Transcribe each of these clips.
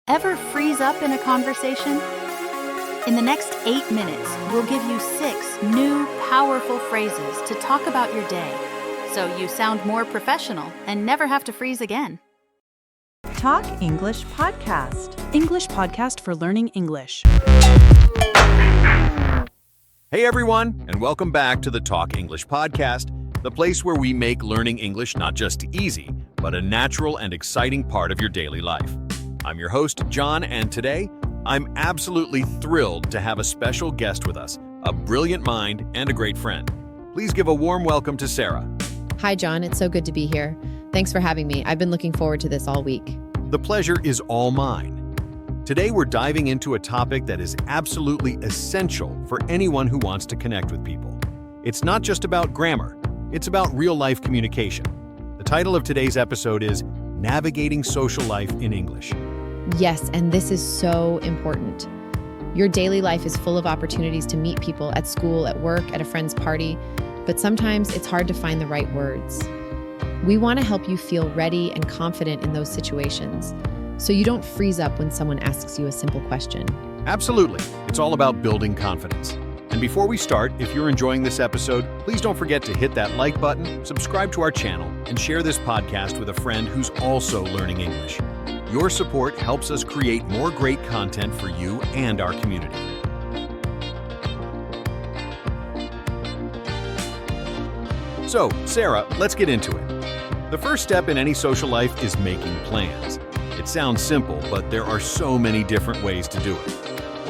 Ever freeze up in a conversation? In the next 8 minutes, we'll give you 6 new, powerful phrases to talk about your day, so you sound more professional and never have to freeze again. Talk English Podcast. English podcast for learning English. Hey everyone, and welcome back to the Talk English Podcast, the place where we make learning English not just easy, but a natural and exciting part of your daily life. I'm your host, John, and today, I'm absolutely thrilled to have a special guest with us, a brilliant mind and a great friend. Please give a warm welcome to Sarah. Hi, John. It's so good to be here. Thanks for having me. I've been looking forward to this all week. The pleasure is all mine. Today, we're diving into a topic that is absolutely essential for anyone who wants to connect with people. It's not just about grammar, it's about real-life communication. The title of today's episode is Navigating Social Life in English. Yes, and this is so important. Your daily life is full of opportunities to meet people at school, at work, at a friend's party, but sometimes it's hard to find the right words. We want to help you feel ready and confident in those situations, so you don't freeze up when someone asks you a simple question. Absolutely. It's all about building confidence. And before we start, if you're enjoying this episode, please don't forget to hit that like button, subscribe to our channel, and share this podcast with a friend who's also learning English. Your support helps us create more great content for you and our community. So, Sarah, let's get into it. The first step in any social life is making plans. It sounds simple, but there are so many different ways to do it.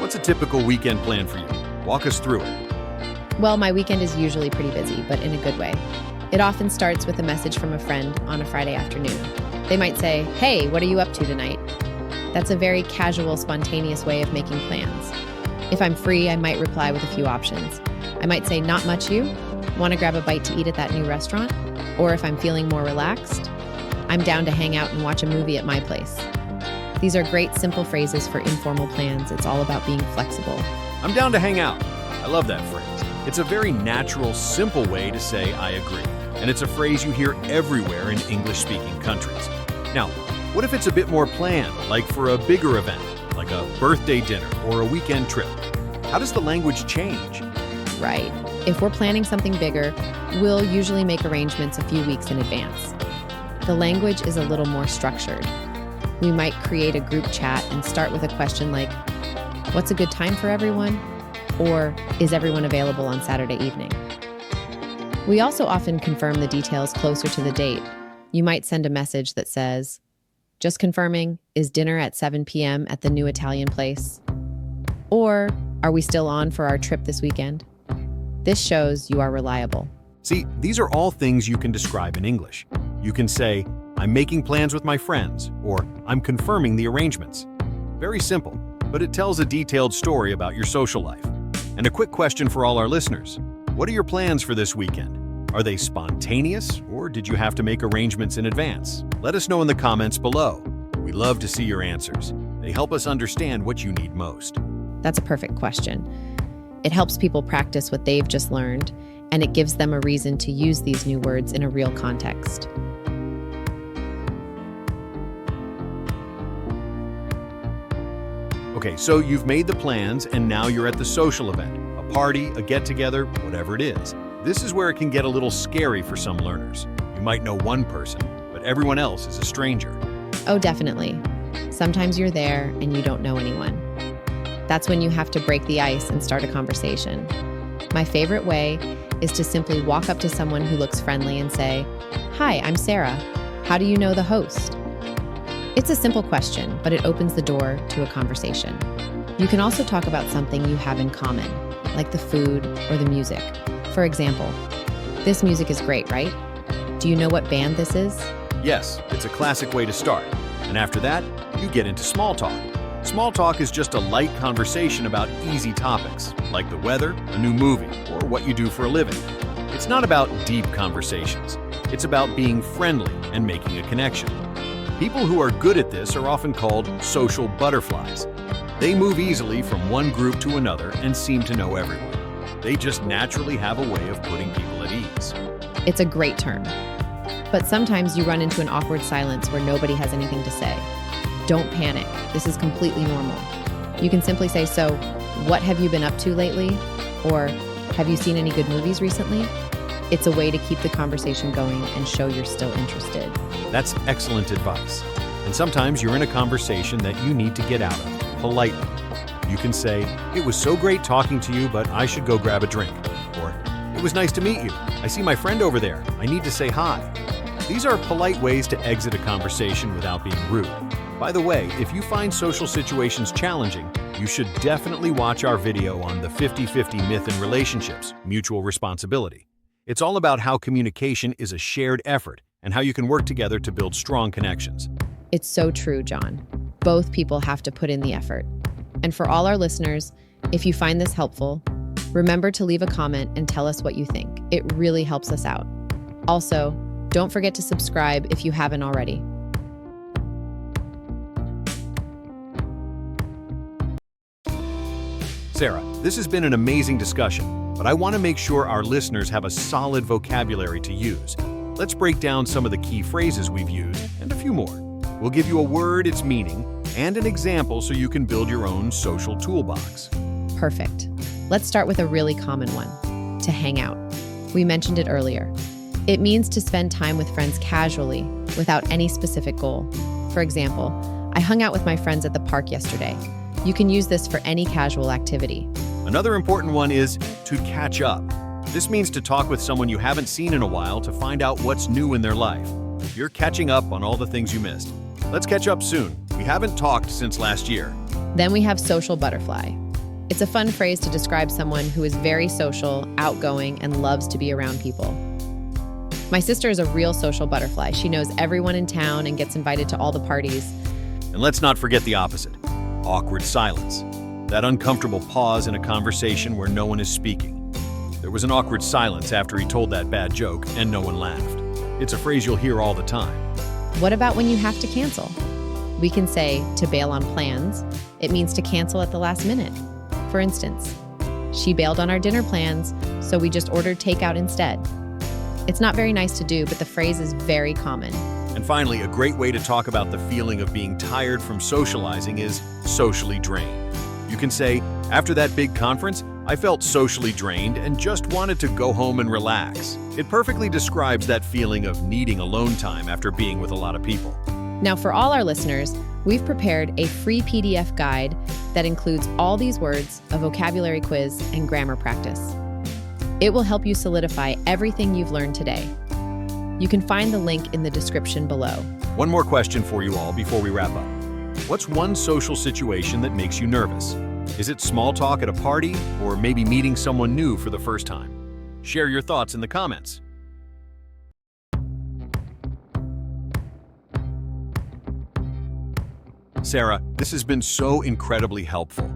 What's a typical weekend plan for you? Walk us through it. Well, my weekend is usually pretty busy, but in a good way. It often starts with a message from a friend on a Friday afternoon. They might say, "Hey, what are you up to tonight?" That's a very casual, spontaneous way of making plans. If I'm free, I might reply with a few options. I might say, "Not much, you? Want to grab a bite to eat at that new restaurant?" Or if I'm feeling more relaxed, "I'm down to hang out and watch a movie at my place." These are great, simple phrases for informal plans. It's all about being flexible. I'm down to hang out. I love that phrase. It's a very natural, simple way to say I agree. And it's a phrase you hear everywhere in English-speaking countries. Now, what if it's a bit more planned, like for a bigger event, like a birthday dinner or a weekend trip? How does the language change? Right. If we're planning something bigger, we'll usually make arrangements a few weeks in advance. The language is a little more structured. We might create a group chat and start with a question like, "What's a good time for everyone?" Or, "Is everyone available on Saturday evening?" We also often confirm the details closer to the date. You might send a message that says, "Just confirming, is dinner at 7 p.m. at the new Italian place?" Or, "Are we still on for our trip this weekend?" This shows you are reliable. See, these are all things you can describe in English. You can say, "I'm making plans with my friends," or "I'm confirming the arrangements." Very simple, but it tells a detailed story about your social life. And a quick question for all our listeners. What are your plans for this weekend? Are they spontaneous, or did you have to make arrangements in advance? Let us know in the comments below. We love to see your answers. They help us understand what you need most. That's a perfect question. It helps people practice what they've just learned, and it gives them a reason to use these new words in a real context. Okay, so you've made the plans, and now you're at the social event, a party, a get-together, whatever it is. This is where it can get a little scary for some learners. You might know one person, but everyone else is a stranger. Oh, definitely. Sometimes you're there and you don't know anyone. That's when you have to break the ice and start a conversation. My favorite way is to simply walk up to someone who looks friendly and say, "Hi, I'm Sarah. How do you know the host?" It's a simple question, but it opens the door to a conversation. You can also talk about something you have in common, like the food or the music. For example, "This music is great, right? Do you know what band this is?" Yes, it's a classic way to start. And after that, you get into small talk. Small talk is just a light conversation about easy topics, like the weather, a new movie, or what you do for a living. It's not about deep conversations. It's about being friendly and making a connection. People who are good at this are often called social butterflies. They move easily from one group to another and seem to know everyone. They just naturally have a way of putting people at ease. It's a great term. But sometimes you run into an awkward silence where nobody has anything to say. Don't panic. This is completely normal. You can simply say, so, what have you been up to lately? Or, have you seen any good movies recently? It's a way to keep the conversation going and show you're still interested. That's excellent advice. And sometimes you're in a conversation that you need to get out of, politely. You can say, it was so great talking to you, but I should go grab a drink. Or, it was nice to meet you. I see my friend over there. I need to say hi. These are polite ways to exit a conversation without being rude. By the way, if you find social situations challenging, you should definitely watch our video on the 50-50 myth in relationships, mutual responsibility. It's all about how communication is a shared effort and how you can work together to build strong connections. It's so true, John. Both people have to put in the effort. And for all our listeners, if you find this helpful, remember to leave a comment and tell us what you think. It really helps us out. Also, don't forget to subscribe if you haven't already. Sarah, this has been an amazing discussion, but I want to make sure our listeners have a solid vocabulary to use. Let's break down some of the key phrases we've used and a few more. We'll give you a word, its meaning, and an example so you can build your own social toolbox. Perfect. Let's start with a really common one, to hang out. We mentioned it earlier. It means to spend time with friends casually, without any specific goal. For example, I hung out with my friends at the park yesterday. You can use this for any casual activity. Another important one is to catch up. This means to talk with someone you haven't seen in a while to find out what's new in their life. You're catching up on all the things you missed. Let's catch up soon. We haven't talked since last year. Then we have social butterfly. It's a fun phrase to describe someone who is very social, outgoing, and loves to be around people. My sister is a real social butterfly. She knows everyone in town and gets invited to all the parties. And let's not forget the opposite, awkward silence. That uncomfortable pause in a conversation where no one is speaking. There was an awkward silence after he told that bad joke and no one laughed. It's a phrase you'll hear all the time. What about when you have to cancel? We can say to bail on plans. It means to cancel at the last minute. For instance, she bailed on our dinner plans, so we just ordered takeout instead. It's not very nice to do, but the phrase is very common. And finally, a great way to talk about the feeling of being tired from socializing is socially drained. You can say, after that big conference, I felt socially drained and just wanted to go home and relax. It perfectly describes that feeling of needing alone time after being with a lot of people. Now, for all our listeners, we've prepared a free PDF guide that includes all these words, a vocabulary quiz, and grammar practice. It will help you solidify everything you've learned today. You can find the link in the description below. One more question for you all before we wrap up. What's one social situation that makes you nervous? Is it small talk at a party or maybe meeting someone new for the first time? Share your thoughts in the comments. Sarah, this has been so incredibly helpful.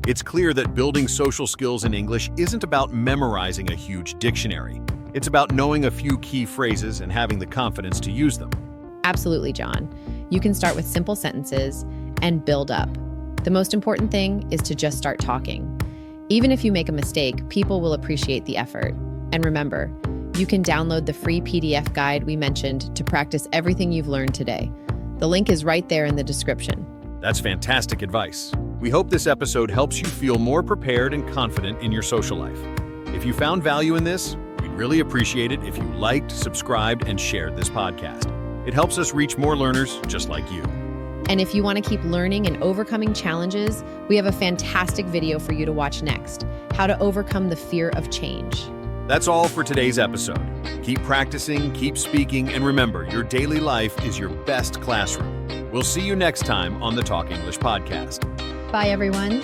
It's clear that building social skills in English isn't about memorizing a huge dictionary. It's about knowing a few key phrases and having the confidence to use them. Absolutely, John. You can start with simple sentences and build up. The most important thing is to just start talking. Even if you make a mistake, people will appreciate the effort. And remember, you can download the free PDF guide we mentioned to practice everything you've learned today. The link is right there in the description. That's fantastic advice. We hope this episode helps you feel more prepared and confident in your social life. If you found value in this, we'd really appreciate it if you liked, subscribed, and shared this podcast. It helps us reach more learners just like you. And if you want to keep learning and overcoming challenges, we have a fantastic video for you to watch next, how to overcome the fear of change. That's all for today's episode. Keep practicing, keep speaking, and remember, your daily life is your best classroom. We'll see you next time on the Talk English podcast. Bye, everyone.